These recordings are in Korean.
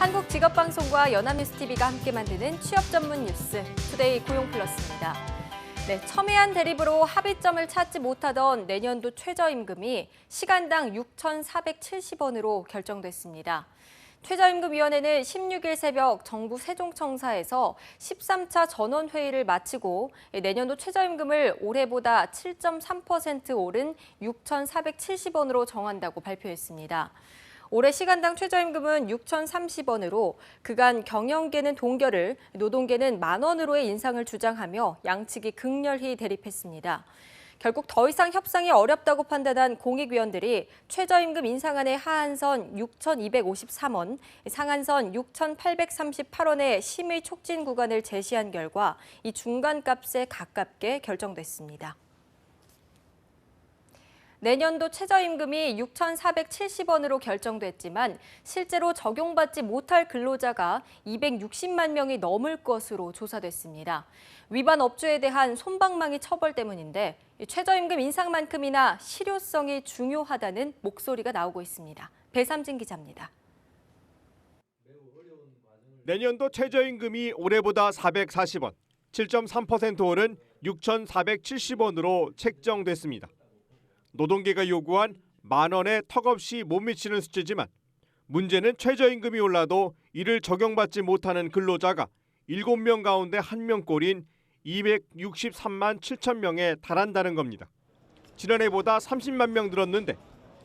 한국직업방송과 연합뉴스TV가 함께 만드는 취업 전문 뉴스 투데이 고용플러스입니다. 네, 첨예한 대립으로 합의점을 찾지 못하던 내년도 최저임금이 시간당 6,470원으로 결정됐습니다. 최저임금위원회는 16일 새벽 정부 세종청사에서 13차 전원회의를 마치고 내년도 최저임금을 올해보다 7.3% 오른 6,470원으로 정한다고 발표했습니다. 올해 시간당 최저임금은 6,030원으로 그간 경영계는 동결을, 노동계는 만원으로의 인상을 주장하며 양측이 극렬히 대립했습니다. 결국 더 이상 협상이 어렵다고 판단한 공익위원들이 최저임금 인상안의 하한선 6,253원, 상한선 6,838원의 심의 촉진 구간을 제시한 결과 이 중간값에 가깝게 결정됐습니다. 내년도 최저임금이 6,470원으로 결정됐지만 실제로 적용받지 못할 근로자가 260만 명이 넘을 것으로 조사됐습니다. 위반 업주에 대한 솜방망이 처벌 때문인데 최저임금 인상만큼이나 실효성이 중요하다는 목소리가 나오고 있습니다. 배삼진 기자입니다. 내년도 최저임금이 올해보다 440원, 7.3% 오른 6,470원으로 책정됐습니다. 노동계가 요구한 만원에 턱없이 못 미치는 수치지만 문제는 최저임금이 올라도 이를 적용받지 못하는 근로자가 7명 가운데 1명꼴인 263만 7천 명에 달한다는 겁니다. 지난해보다 30만 명 늘었는데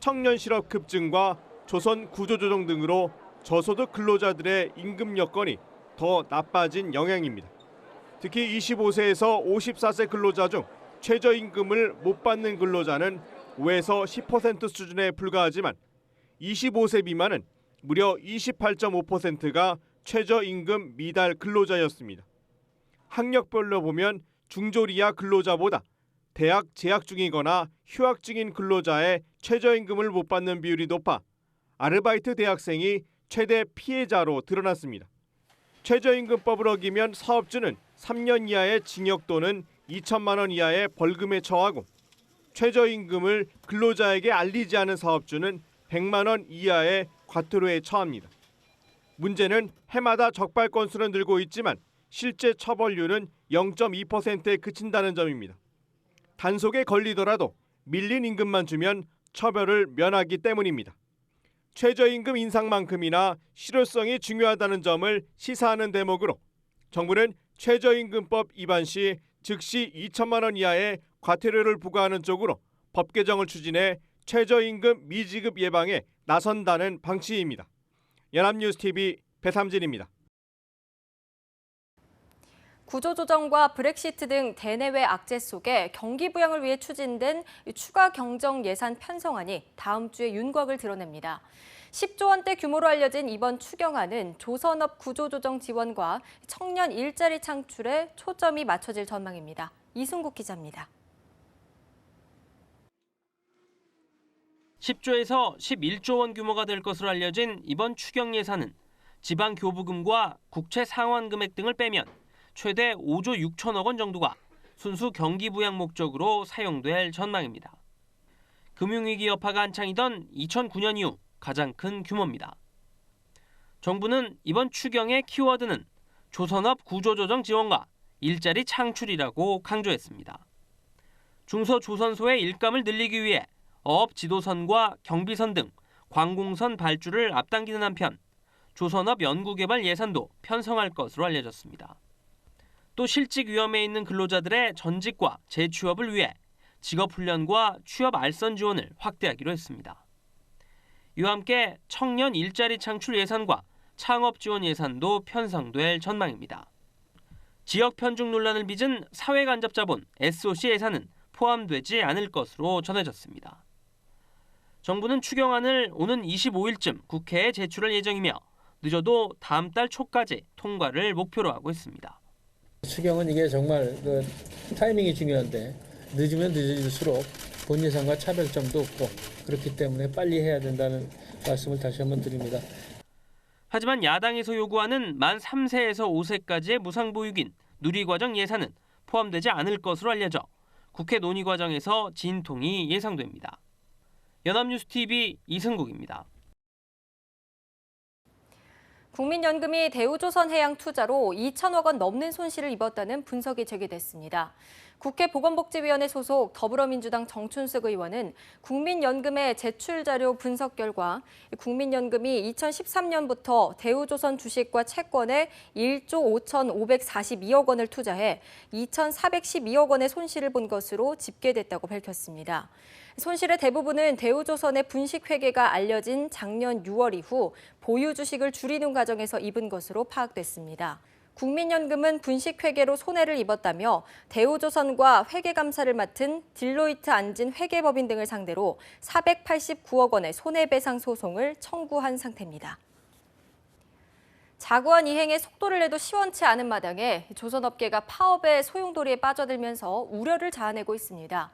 청년 실업 급증과 조선 구조조정 등으로 저소득 근로자들의 임금 여건이 더 나빠진 영향입니다. 특히 25세에서 54세 근로자 중 최저임금을 못 받는 근로자는 5에서 10% 수준에 불과하지만 25세 미만은 무려 28.5%가 최저임금 미달 근로자였습니다. 학력별로 보면 중졸 이하 근로자보다 대학 재학 중이거나 휴학 중인 근로자의 최저임금을 못 받는 비율이 높아 아르바이트 대학생이 최대 피해자로 드러났습니다. 최저임금법을 어기면 사업주는 3년 이하의 징역 또는 2천만 원 이하의 벌금에 처하고 최저임금을 근로자에게 알리지 않은 사업주는 100만 원 이하의 과태료에 처합니다. 문제는 해마다 적발 건수는 늘고 있지만 실제 처벌률은 0.2%에 그친다는 점입니다. 단속에 걸리더라도 밀린 임금만 주면 처벌을 면하기 때문입니다. 최저임금 인상만큼이나 실효성이 중요하다는 점을 시사하는 대목으로 정부는 최저임금법 위반 시 즉시 2천만 원 이하의 과태료를 부과하는 쪽으로 법 개정을 추진해 최저임금 미지급 예방에 나선다는 방침입니다. 연합뉴스TV 배삼진입니다. 구조조정과 브렉시트 등 대내외 악재 속에 경기 부양을 위해 추진된 추가 경정 예산 편성안이 다음 주에 윤곽을 드러냅니다. 10조 원대 규모로 알려진 이번 추경안은 조선업 구조조정 지원과 청년 일자리 창출에 초점이 맞춰질 전망입니다. 이승국 기자입니다. 10조에서 11조 원 규모가 될 것으로 알려진 이번 추경 예산은 지방교부금과 국채 상환 금액 등을 빼면 최대 5조 6천억 원 정도가 순수 경기 부양 목적으로 사용될 전망입니다. 금융위기 여파가 한창이던 2009년 이후 가장 큰 규모입니다. 정부는 이번 추경의 키워드는 조선업 구조조정 지원과 일자리 창출이라고 강조했습니다. 중소조선소의 일감을 늘리기 위해 어업 지도선과 경비선 등 관공선 발주를 앞당기는 한편 조선업 연구개발 예산도 편성할 것으로 알려졌습니다. 또 실직 위험에 있는 근로자들의 전직과 재취업을 위해 직업훈련과 취업 알선 지원을 확대하기로 했습니다. 이와 함께 청년 일자리 창출 예산과 창업 지원 예산도 편성될 전망입니다. 지역 편중 논란을 빚은 사회간접자본 SOC 예산은 포함되지 않을 것으로 전해졌습니다. 정부는 추경안을 오는 25일쯤 국회에 제출할 예정이며 늦어도 다음 달 초까지 통과를 목표로 하고 있습니다. 추경은 이게 정말 타이밍이 중요한데 늦으면 늦을수록 본 예산과 차별점도 없고 그렇기 때문에 빨리 해야 된다는 말씀을 다시 한번 드립니다. 하지만 야당에서 요구하는 만 3세에서 5세까지의 무상보육인 누리과정 예산은 포함되지 않을 것으로 알려져 국회 논의 과정에서 진통이 예상됩니다. 연합뉴스TV 이승국입니다. 국민연금이 대우조선해양 투자로 2천억 원 넘는 손실을 입었다는 분석이 제기됐습니다. 국회 보건복지위원회 소속 더불어민주당 정춘숙 의원은 국민연금의 제출 자료 분석 결과 국민연금이 2013년부터 대우조선 주식과 채권에 1조 5,542억 원을 투자해 2,412억 원의 손실을 본 것으로 집계됐다고 밝혔습니다. 손실의 대부분은 대우조선의 분식회계가 알려진 작년 6월 이후 보유 주식을 줄이는 과정에서 입은 것으로 파악됐습니다. 국민연금은 분식회계로 손해를 입었다며 대우조선과 회계감사를 맡은 딜로이트 안진 회계법인 등을 상대로 489억 원의 손해배상 소송을 청구한 상태입니다. 자구안 이행에 속도를 내도 시원치 않은 마당에 조선업계가 파업의 소용돌이에 빠져들면서 우려를 자아내고 있습니다.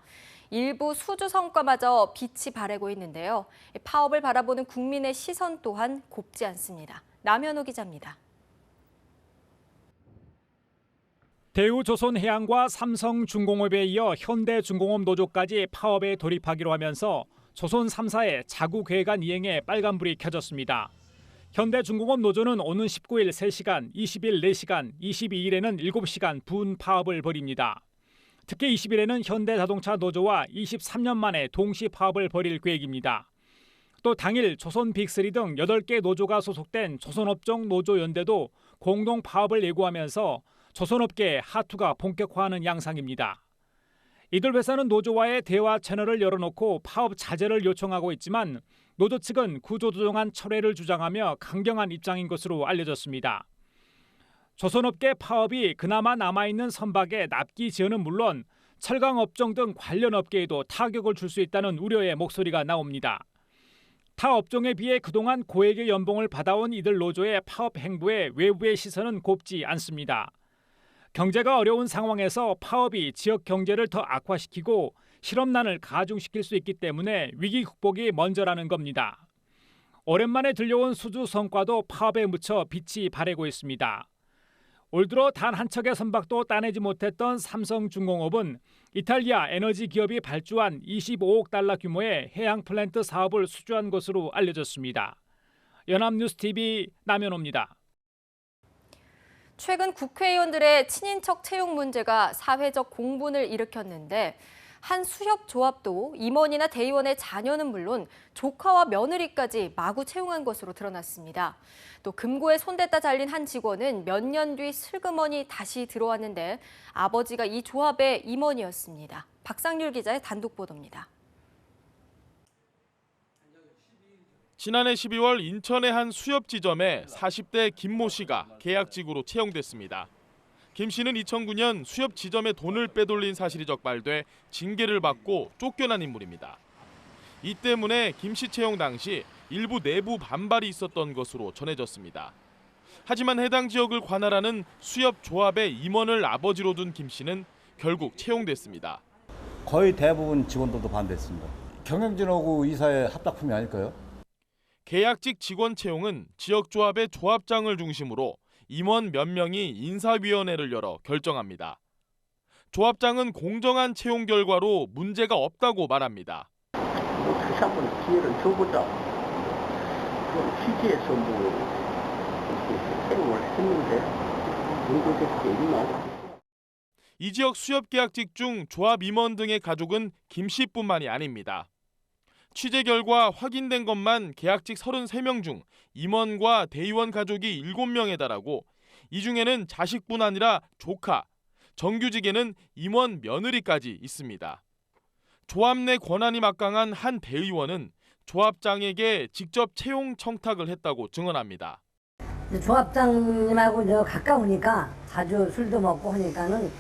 일부 수주 성과마저 빛이 바래고 있는데요. 파업을 바라보는 국민의 시선 또한 곱지 않습니다. 남현우 기자입니다. 대우조선해양과 삼성중공업에 이어 현대중공업 노조까지 파업에 돌입하기로 하면서 조선 3사의 자구계획안 이행에 빨간불이 켜졌습니다. 현대중공업 노조는 오는 19일 3시간, 20일 4시간, 22일에는 7시간 분 파업을 벌입니다. 특히 20일에는 현대자동차 노조와 23년 만에 동시 파업을 벌일 계획입니다. 또 당일 조선 빅3 등 8개 노조가 소속된 조선업종 노조연대도 공동 파업을 예고하면서 조선업계의 하투가 본격화하는 양상입니다. 이들 회사는 노조와의 대화 채널을 열어놓고 파업 자제를 요청하고 있지만 노조 측은 구조조정안 철회를 주장하며 강경한 입장인 것으로 알려졌습니다. 조선업계 파업이 그나마 남아있는 선박의 납기 지연은 물론 철강업종 등 관련 업계에도 타격을 줄 수 있다는 우려의 목소리가 나옵니다. 타 업종에 비해 그동안 고액의 연봉을 받아온 이들 노조의 파업 행보에 외부의 시선은 곱지 않습니다. 경제가 어려운 상황에서 파업이 지역 경제를 더 악화시키고 실업난을 가중시킬 수 있기 때문에 위기 극복이 먼저라는 겁니다. 오랜만에 들려온 수주 성과도 파업에 묻혀 빛이 바래고 있습니다. 올 들어 단 한 척의 선박도 따내지 못했던 삼성중공업은 이탈리아 에너지 기업이 발주한 25억 달러 규모의 해양 플랜트 사업을 수주한 것으로 알려졌습니다. 연합뉴스TV 남현호입니다. 최근 국회의원들의 친인척 채용 문제가 사회적 공분을 일으켰는데 한 수협조합도 임원이나 대의원의 자녀는 물론 조카와 며느리까지 마구 채용한 것으로 드러났습니다. 또 금고에 손댔다 잘린 한 직원은 몇 년 뒤 슬그머니 다시 들어왔는데 아버지가 이 조합의 임원이었습니다. 박상률 기자의 단독 보도입니다. 지난해 12월 인천의 한 수협 지점에 40대 김모 씨가 계약직으로 채용됐습니다. 김 씨는 2009년 수협 지점에 돈을 빼돌린 사실이 적발돼 징계를 받고 쫓겨난 인물입니다. 이 때문에 김 씨 채용 당시 일부 내부 반발이 있었던 것으로 전해졌습니다. 하지만 해당 지역을 관할하는 수협 조합의 임원을 아버지로 둔 김 씨는 결국 채용됐습니다. 거의 대부분 직원들도 반대했습니다. 경영진하고 이사의 합작품이 아닐까요? 계약직 직원 채용은 지역조합의 조합장을 중심으로 임원 몇 명이 인사위원회를 열어 결정합니다. 조합장은 공정한 채용 결과로 문제가 없다고 말합니다. 다시 한번 기회를 줘보자. 취지에서 채용을 했는데 문제될 게 있나? 이 지역 수협 계약직 중 조합 임원 등의 가족은 김 씨뿐만이 아닙니다. 취재 결과 확인된 것만 계약직 33명 중 임원과 대의원 가족이 7명에 달하고 이 중에는 자식뿐 아니라 조카, 정규직에는 임원 며느리까지 있습니다. 조합 내 권한이 막강한 한 대의원은 조합장에게 직접 채용 청탁을 했다고 증언합니다. 조합장님하고 가까우니까 자주 술도 먹고 하니까는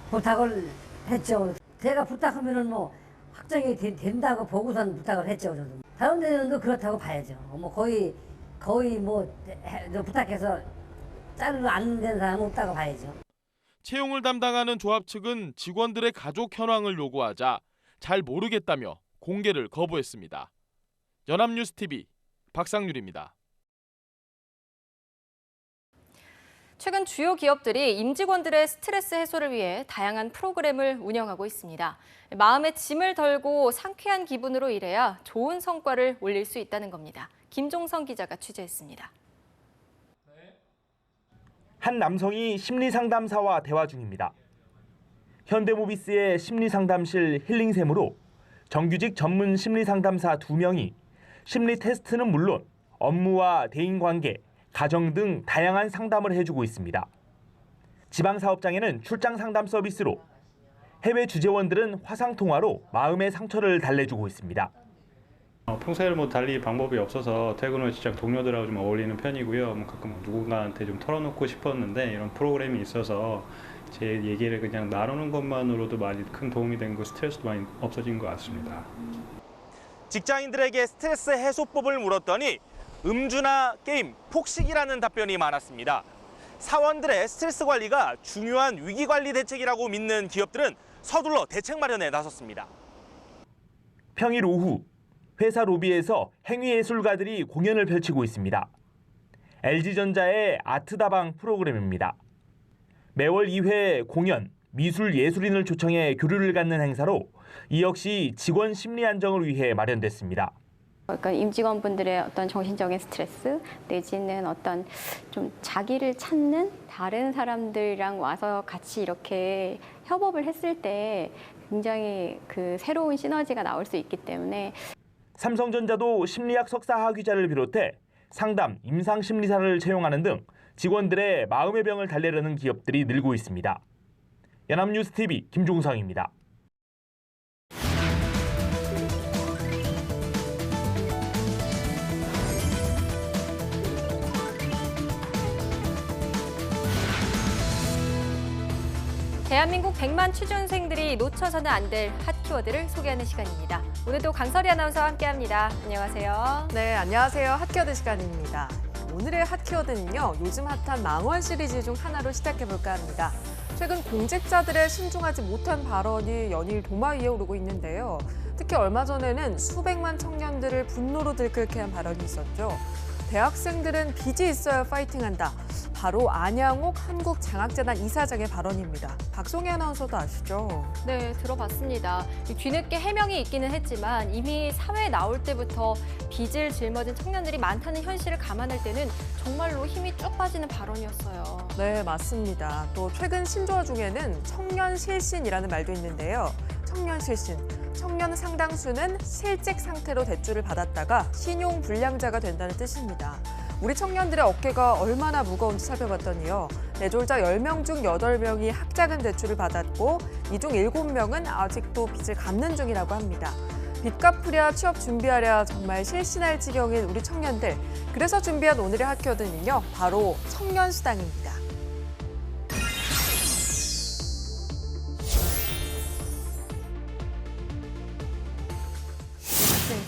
부탁을 했죠. 제가 부탁하면은 확정이 된다고 보고선 부탁을 했죠. 저도. 다른 데는 그렇다고 봐야죠. 거의 부탁해서 자르러 안 된 사람은 없다고 봐야죠. 채용을 담당하는 조합 측은 직원들의 가족 현황을 요구하자 잘 모르겠다며 공개를 거부했습니다. 연합뉴스TV 박상률입니다. 최근 주요 기업들이 임직원들의 스트레스 해소를 위해 다양한 프로그램을 운영하고 있습니다. 마음의 짐을 덜고 상쾌한 기분으로 일해야 좋은 성과를 올릴 수 있다는 겁니다. 김종성 기자가 취재했습니다. 한 남성이 심리상담사와 대화 중입니다. 현대모비스의 심리상담실 힐링샘으로 정규직 전문 심리상담사 2명이 심리 테스트는 물론 업무와 대인관계, 가정 등 다양한 상담을 해주고 있습니다. 지방사업장에는 출장 상담 서비스로, 해외 주재원들은 화상통화로 마음의 상처를 달래주고 있습니다. 평소에 달리 방법이 없어서 퇴근 후 직장 동료들하고 좀 어울리는 편이고요. 가끔 누군가한테 좀 털어놓고 싶었는데 이런 프로그램이 있어서 제 얘기를 그냥 나누는 것만으로도 많이 큰 도움이 된 거, 스트레스도 많이 없어진 것 같습니다. 직장인들에게 스트레스 해소법을 물었더니 음주나 게임, 폭식이라는 답변이 많았습니다. 사원들의 스트레스 관리가 중요한 위기 관리 대책이라고 믿는 기업들은 서둘러 대책 마련에 나섰습니다. 평일 오후 회사 로비에서 행위예술가들이 공연을 펼치고 있습니다. LG전자의 아트다방 프로그램입니다. 매월 2회 공연, 미술 예술인을 초청해 교류를 갖는 행사로 이 역시 직원 심리 안정을 위해 마련됐습니다. 그러니까 임직원분들의 어떤 정신적인 스트레스 내지는 어떤 좀 자기를 찾는 다른 사람들이랑 와서 같이 이렇게 협업을 했을 때 굉장히 그 새로운 시너지가 나올 수 있기 때문에 삼성전자도 심리학 석사 학위자를 비롯해 상담, 임상심리사를 채용하는 등 직원들의 마음의 병을 달래려는 기업들이 늘고 있습니다. 연합뉴스TV 김종상입니다. 대한민국 100만 취준생들이 놓쳐서는 안 될 핫 키워드를 소개하는 시간입니다. 오늘도 강설희 아나운서와 함께합니다. 안녕하세요. 네, 안녕하세요. 핫 키워드 시간입니다. 오늘의 핫 키워드는요, 요즘 핫한 망원 시리즈 중 하나로 시작해볼까 합니다. 최근 공직자들의 신중하지 못한 발언이 연일 도마 위에 오르고 있는데요. 특히 얼마 전에는 수백만 청년들을 분노로 들끓게 한 발언이 있었죠. 대학생들은 빚이 있어야 파이팅한다. 바로 안양옥 한국장학재단 이사장의 발언입니다. 박송희 아나운서도 아시죠? 네, 들어봤습니다. 뒤늦게 해명이 있기는 했지만 이미 사회에 나올 때부터 빚을 짊어진 청년들이 많다는 현실을 감안할 때는 정말로 힘이 쭉 빠지는 발언이었어요. 네, 맞습니다. 또 최근 신조어 중에는 청년 실신이라는 말도 있는데요. 청년 실신. 청년 상당수는 실직 상태로 대출을 받았다가 신용 불량자가 된다는 뜻입니다. 우리 청년들의 어깨가 얼마나 무거운지 살펴봤더니요. 내졸자 10명 중 8명이 학자금 대출을 받았고 이 중 7명은 아직도 빚을 갚는 중이라고 합니다. 빚 갚으랴 취업 준비하랴 정말 실신할 지경인 우리 청년들. 그래서 준비한 오늘의 핫 키워드는요. 바로 청년 수당입니다.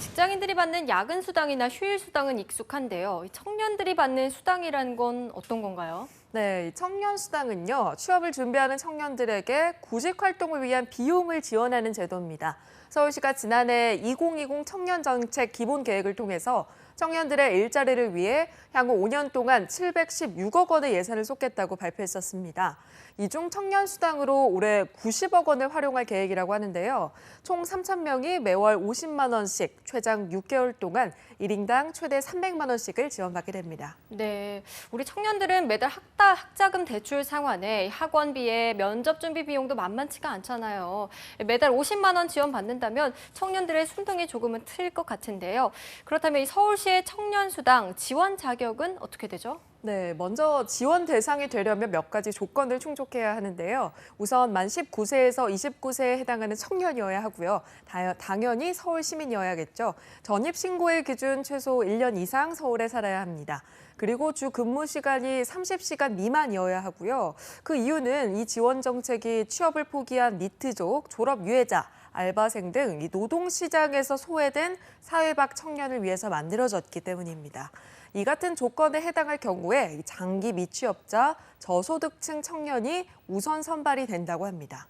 직장인들이 받는 야근 수당이나 휴일 수당은 익숙한데요. 청년들이 받는 수당이라는 건 어떤 건가요? 네, 청년 수당은요. 취업을 준비하는 청년들에게 구직 활동을 위한 비용을 지원하는 제도입니다. 서울시가 지난해 2020 청년 정책 기본 계획을 통해서 청년들의 일자리를 위해 향후 5년 동안 716억 원의 예산을 쏟겠다고 발표했었습니다. 이 중 청년 수당으로 올해 90억 원을 활용할 계획이라고 하는데요. 총 3,000명이 매월 50만 원씩 최장 6개월 동안 1인당 최대 300만 원씩을 지원받게 됩니다. 네, 우리 청년들은 매달 학자금 대출 상환에 학원비에 면접 준비 비용도 만만치가 않잖아요. 매달 50만 원 지원받는다면 청년들의 숨통이 조금은 트일 것 같은데요. 그렇다면 이 서울시의 청년 수당 지원 자격은 어떻게 되죠? 네, 먼저 지원 대상이 되려면 몇 가지 조건을 충족해야 하는데요. 우선 만 19세에서 29세에 해당하는 청년이어야 하고요. 당연히 서울 시민이어야겠죠. 전입신고일 기준 최소 1년 이상 서울에 살아야 합니다. 그리고 주 근무 시간이 30시간 미만이어야 하고요. 그 이유는 이 지원 정책이 취업을 포기한 니트족, 졸업 유예자, 알바생 등 이 노동시장에서 소외된 사회 밖 청년을 위해서 만들어졌기 때문입니다. 이 같은 조건에 해당할 경우에 장기 미취업자, 저소득층 청년이 우선 선발이 된다고 합니다.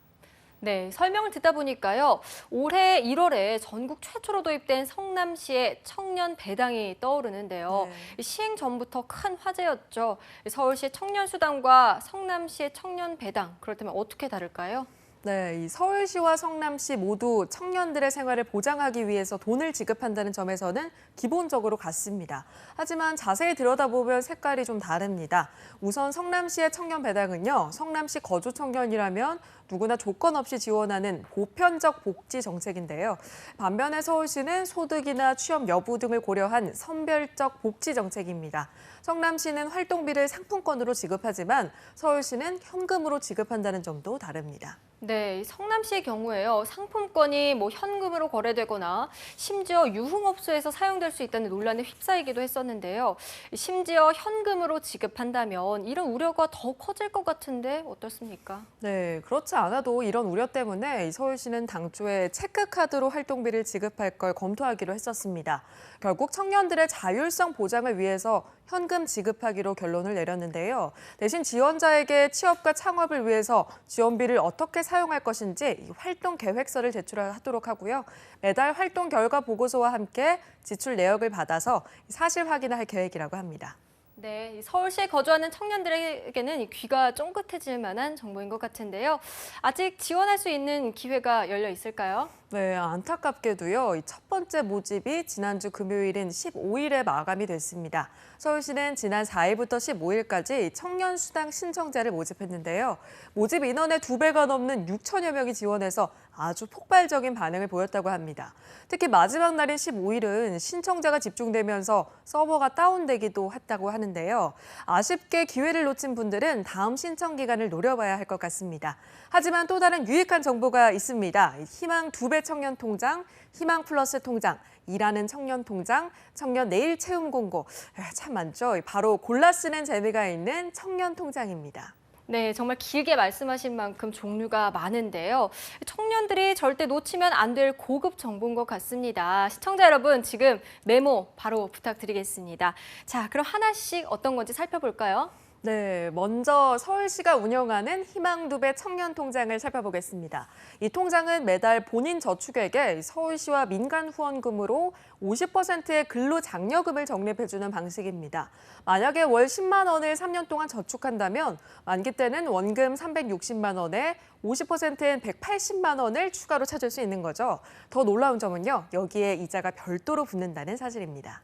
네, 설명을 듣다 보니까요. 올해 1월에 전국 최초로 도입된 성남시의 청년 배당이 떠오르는데요. 네. 시행 전부터 큰 화제였죠. 서울시의 청년 수당과 성남시의 청년 배당, 그렇다면 어떻게 다를까요? 네, 이 서울시와 성남시 모두 청년들의 생활을 보장하기 위해서 돈을 지급한다는 점에서는 기본적으로 같습니다. 하지만 자세히 들여다보면 색깔이 좀 다릅니다. 우선 성남시의 청년 배당은요, 성남시 거주 청년이라면 누구나 조건 없이 지원하는 보편적 복지 정책인데요. 반면에 서울시는 소득이나 취업 여부 등을 고려한 선별적 복지 정책입니다. 성남시는 활동비를 상품권으로 지급하지만 서울시는 현금으로 지급한다는 점도 다릅니다. 네, 성남시의 경우에요. 상품권이 현금으로 거래되거나 심지어 유흥업소에서 사용될 수 있다는 논란에 휩싸이기도 했었는데요. 심지어 현금으로 지급한다면 이런 우려가 더 커질 것 같은데 어떻습니까? 네, 그렇지 않아도 이런 우려 때문에 서울시는 당초에 체크카드로 활동비를 지급할 걸 검토하기로 했었습니다. 결국 청년들의 자율성 보장을 위해서 현금 지급하기로 결론을 내렸는데요. 대신 지원자에게 취업과 창업을 위해서 지원비를 어떻게 사용할 것인지 활동 계획서를 제출하도록 하고요. 매달 활동 결과 보고서와 함께 지출 내역을 받아서 사실 확인을 할 계획이라고 합니다. 네, 서울시에 거주하는 청년들에게는 귀가 쫑긋해질 만한 정보인 것 같은데요. 아직 지원할 수 있는 기회가 열려 있을까요? 네, 안타깝게도요. 첫 번째 모집이 지난주 금요일인 15일에 마감이 됐습니다. 서울시는 지난 4일부터 15일까지 청년 수당 신청자를 모집했는데요. 모집 인원의 2배가 넘는 6천여 명이 지원해서 아주 폭발적인 반응을 보였다고 합니다. 특히 마지막 날인 15일은 신청자가 집중되면서 서버가 다운되기도 했다고 하는데요. 아쉽게 기회를 놓친 분들은 다음 신청 기간을 노려봐야 할 것 같습니다. 하지만 또 다른 유익한 정보가 있습니다. 희망 2배 청년 통장, 희망 플러스 통장, 일하는 청년 통장, 청년 내일 채움 공고. 참 많죠? 바로 골라 쓰는 재미가 있는 청년 통장입니다. 네, 정말 길게 말씀하신 만큼 종류가 많은데요. 청년들이 절대 놓치면 안 될 고급 정보인 것 같습니다. 시청자 여러분, 지금 메모 바로 부탁드리겠습니다. 자, 그럼 하나씩 어떤 건지 살펴볼까요? 네, 먼저 서울시가 운영하는 희망 2배 청년 통장을 살펴보겠습니다. 이 통장은 매달 본인 저축액에 서울시와 민간 후원금으로 50%의 근로장려금을 적립해주는 방식입니다. 만약에 월 10만 원을 3년 동안 저축한다면 만기 때는 원금 360만 원에 50%인 180만 원을 추가로 찾을 수 있는 거죠. 더 놀라운 점은요, 여기에 이자가 별도로 붙는다는 사실입니다.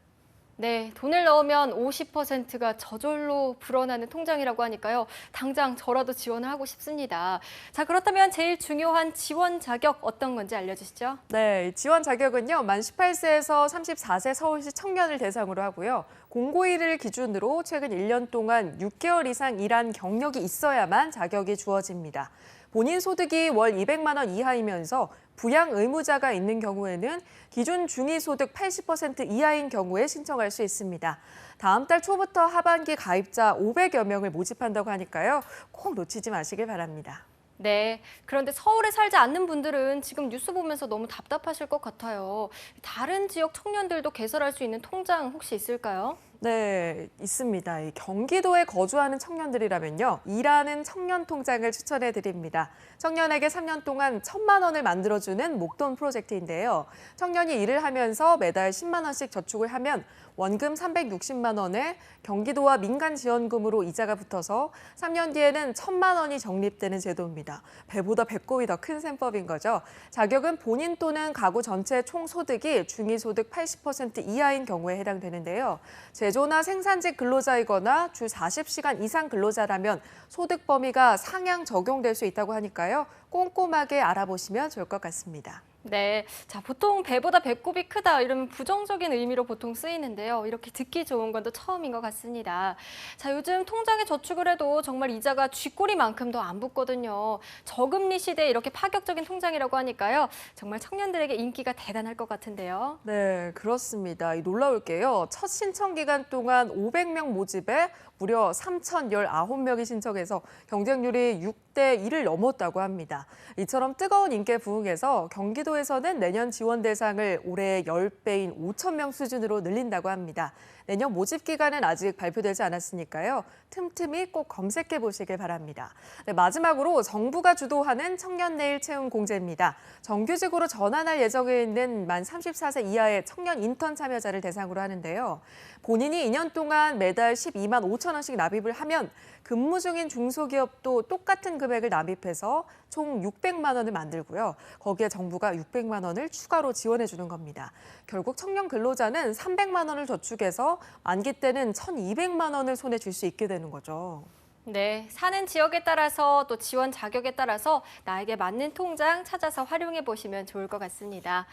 네, 돈을 넣으면 50%가 저절로 불어나는 통장이라고 하니까요. 당장 저라도 지원을 하고 싶습니다. 자, 그렇다면 제일 중요한 지원 자격 어떤 건지 알려주시죠. 네, 지원 자격은요. 만 18세에서 34세 서울시 청년을 대상으로 하고요. 공고일을 기준으로 최근 1년 동안 6개월 이상 일한 경력이 있어야만 자격이 주어집니다. 본인 소득이 월 200만 원 이하이면서 부양 의무자가 있는 경우에는 기준 중위소득 80% 이하인 경우에 신청할 수 있습니다. 다음 달 초부터 하반기 가입자 500여 명을 모집한다고 하니까요. 꼭 놓치지 마시길 바랍니다. 네, 그런데 서울에 살지 않는 분들은 지금 뉴스 보면서 너무 답답하실 것 같아요. 다른 지역 청년들도 개설할 수 있는 통장 혹시 있을까요? 네, 있습니다. 경기도에 거주하는 청년들이라면요. 일하는 청년 통장을 추천해 드립니다. 청년에게 3년 동안 1,000만 원을 만들어주는 목돈 프로젝트인데요. 청년이 일을 하면서 매달 10만 원씩 저축을 하면 원금 360만 원에 경기도와 민간 지원금으로 이자가 붙어서 3년 뒤에는 1,000만 원이 적립되는 제도입니다. 배보다 배꼽이 더 큰 셈법인 거죠. 자격은 본인 또는 가구 전체 총소득이 중위소득 80% 이하인 경우에 해당되는데요. 제조나 생산직 근로자이거나 주 40시간 이상 근로자라면 소득 범위가 상향 적용될 수 있다고 하니까요. 꼼꼼하게 알아보시면 좋을 것 같습니다. 네, 자 보통 배보다 배꼽이 크다 이러면 부정적인 의미로 보통 쓰이는데요. 이렇게 듣기 좋은 건 또 처음인 것 같습니다. 자, 요즘 통장에 저축을 해도 정말 이자가 쥐꼬리만큼도 안 붙거든요. 저금리 시대에 이렇게 파격적인 통장이라고 하니까요. 정말 청년들에게 인기가 대단할 것 같은데요. 네, 그렇습니다. 놀라울 게요. 첫 신청 기간 동안 500명 모집에 무려 3,019명이 신청해서 경쟁률이 6대 1을 넘었다고 합니다. 이처럼 뜨거운 인기에 부응해서 경기도에서는 내년 지원 대상을 올해 10배인 5,000명 수준으로 늘린다고 합니다. 내년 모집 기간은 아직 발표되지 않았으니까요. 틈틈이 꼭 검색해 보시길 바랍니다. 네, 마지막으로 정부가 주도하는 청년 내일 채움 공제입니다. 정규직으로 전환할 예정에 있는 만 34세 이하의 청년 인턴 참여자를 대상으로 하는데요. 본인이 2년 동안 매달 12만 5천 원씩 납입을 하면 근무 중인 중소기업도 똑같은 금액을 납입해서 총 600만 원을 만들고요. 거기에 정부가 600만 원을 추가로 지원해 주는 겁니다. 결국 청년 근로자는 300만 원을 저축해서 만기 때는 1,200만 원을 손에 쥘 수 있게 되는 거죠. 네, 사는 지역에 따라서 또 지원 자격에 따라서 나에게 맞는 통장 찾아서 활용해 보시면 좋을 것 같습니다.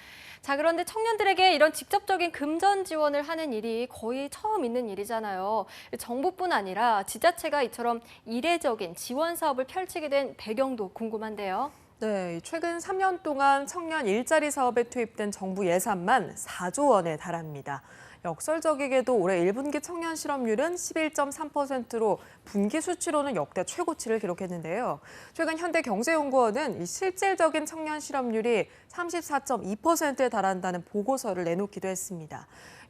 자, 그런데 청년들에게 이런 직접적인 금전 지원을 하는 일이 거의 처음 있는 일이잖아요. 정부뿐 아니라 지자체가 이처럼 이례적인 지원 사업을 펼치게 된 배경도 궁금한데요. 네, 최근 3년 동안 청년 일자리 사업에 투입된 정부 예산만 4조 원에 달합니다. 역설적이게도 올해 1분기 청년 실업률은 11.3%로 분기 수치로는 역대 최고치를 기록했는데요. 최근 현대경제연구원은 이 실질적인 청년 실업률이 34.2%에 달한다는 보고서를 내놓기도 했습니다.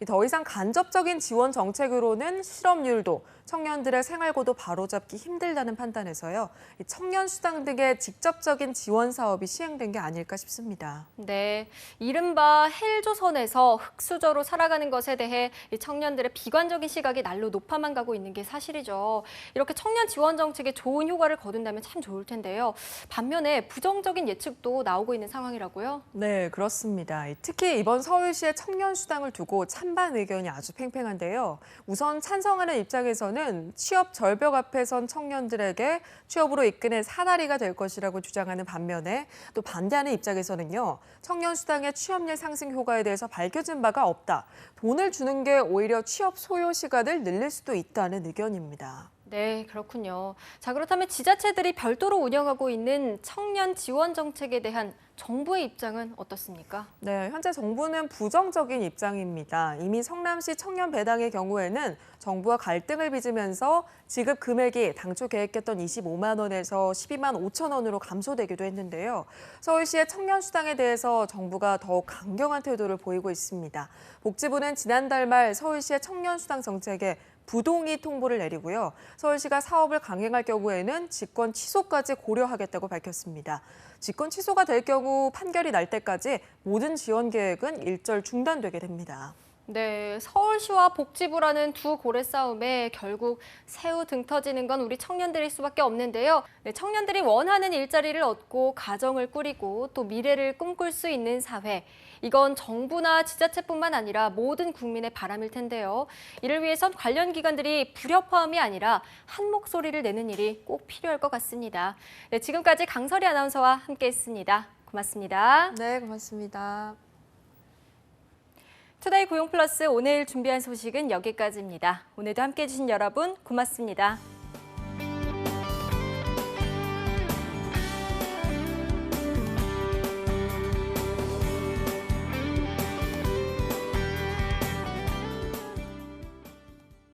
더 이상 간접적인 지원 정책으로는 실업률도 청년들의 생활고도 바로잡기 힘들다는 판단에서요. 청년 수당 등의 직접적인 지원 사업이 시행된 게 아닐까 싶습니다. 네, 이른바 헬조선에서 흙수저로 살아가는 것에 대해 청년들의 비관적인 시각이 날로 높아만 가고 있는 게 사실이죠. 이렇게 청년 지원 정책에 좋은 효과를 거둔다면 참 좋을 텐데요. 반면에 부정적인 예측도 나오고 있는 상황이라고요? 네, 그렇습니다. 특히 이번 서울시의 청년 수당을 두고 찬반 의견이 아주 팽팽한데요. 우선 찬성하는 입장에서는 취업 절벽 앞에 선 청년들에게 취업으로 이끄는 사다리가 될 것이라고 주장하는 반면에 또 반대하는 입장에서는요. 청년 수당의 취업률 상승 효과에 대해서 밝혀진 바가 없다. 돈을 주는 게 오히려 취업 소요 시간을 늘릴 수도 있다는 의견입니다. 네, 그렇군요. 자, 그렇다면 지자체들이 별도로 운영하고 있는 청년 지원 정책에 대한 정부의 입장은 어떻습니까? 네, 현재 정부는 부정적인 입장입니다. 이미 성남시 청년 배당의 경우에는 정부와 갈등을 빚으면서 지급 금액이 당초 계획했던 25만 원에서 12만 5천 원으로 감소되기도 했는데요. 서울시의 청년 수당에 대해서 정부가 더욱 강경한 태도를 보이고 있습니다. 복지부는 지난달 말 서울시의 청년 수당 정책에 부동의 통보를 내리고요. 서울시가 사업을 강행할 경우에는 직권 취소까지 고려하겠다고 밝혔습니다. 직권 취소가 될 경우 판결이 날 때까지 모든 지원 계획은 일절 중단되게 됩니다. 네, 서울시와 복지부라는 두 고래 싸움에 결국 새우 등 터지는 건 우리 청년들일 수밖에 없는데요. 네, 청년들이 원하는 일자리를 얻고 가정을 꾸리고 또 미래를 꿈꿀 수 있는 사회. 이건 정부나 지자체뿐만 아니라 모든 국민의 바람일 텐데요. 이를 위해선 관련 기관들이 불협화음이 아니라 한 목소리를 내는 일이 꼭 필요할 것 같습니다. 네, 지금까지 강설희 아나운서와 함께했습니다. 고맙습니다. 네, 고맙습니다. 투데이 고용플러스 오늘 준비한 소식은 여기까지입니다. 오늘도 함께해 주신 여러분 고맙습니다.